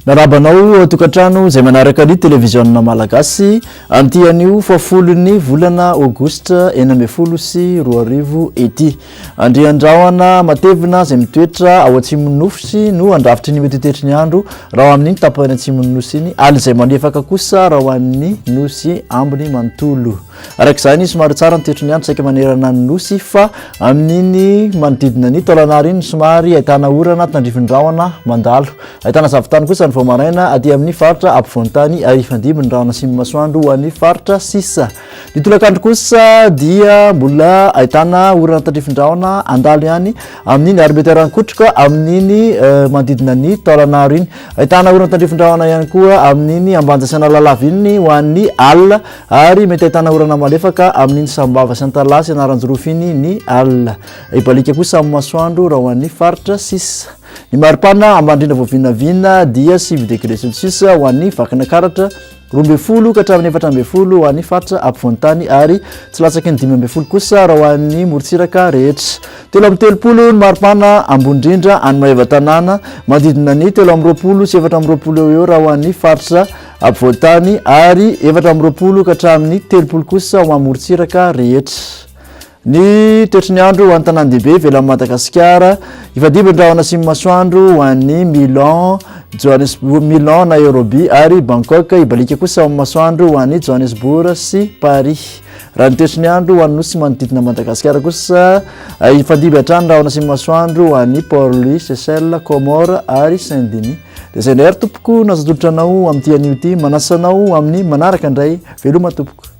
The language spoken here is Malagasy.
Narabanao tokatrano zay manaraka ny televizionna malagasy anty anio fafolony volana Aogositra 2024 ety. Andriandraona matevina zay mitoetra ao atsimon'ny nofosy no andrafitry ny mety toetry ny andro raha amin'ny tapany atsimon'ny nosy iny ali zay manefaka kosa raha amin'ny nosy ambiny manontolo. Arak'izany somary tsara ny toetry ny andro saika manerana ny nosy fa amin'iny manodidina ny taolanary iny somary ahitana orana tandrifindraona mandalo. Ahitana zavotany kosa vao maraina aty amin'ny faritra ampovoantany arifandimby ny rahona simy masoandro ho an'ny faritra sisa. Ny tolakandro kosa dia mbola ahitana orana tandrifindraona andalo ihany amin'iny ary mety arankotroka amin'iny manodidina ny taolanaro iny. Ahitana orana tandrifindraona ihany koa amin'iny ambanjasana lalava iny ho an'ny alina ary mety ahitana orana malefaka amin'iny sambava sy antalasy anaranjorofy iny ny alina. Ibalika kosa amin'ny masoandro raha ho an'ny faritra sisa. Ny maripana ambandrindra voavinavina dia 6 degré Celsius ho an'ny vakana karatra, 12 ka hatramin'ny 14 ho an'ny faritra ampovoantany ary tsy latsaky ny 15 kosa raha ho an'ny morotsiraka rehetra. 3 ny maripana ambondrindra any Maevatanana, manodidina ny 3 sy 4 eo raha ho an'ny faritra ampovoantany ary 4 ka hatramin'ny 30 kosa ho an'ny morotsiraka rehetra. Ny toetry ny andro ho an'ny tanàn-dehibe ivelan'i Madagasikara, ifadimby-ndrahona simy masoandro ho an'ny Milan, Milan, Nairobi ary Bangkok. Ibalika kosa amin'ny masoandro ho an'ny Johannesburg sy Paris. Raha ny toetry ny andro ho an'ny nosy manodidina Madagasikara kosa ifadimby hatrany ndrahona simy masoandro ho an'ny Port-Louis, Seychelles, Comores ary Saint-Denis. Dia zay indray ary tompoko nazadolotra anao amin'ity anio ity, manasanao amin'ny manaraka indray veloma tompoko.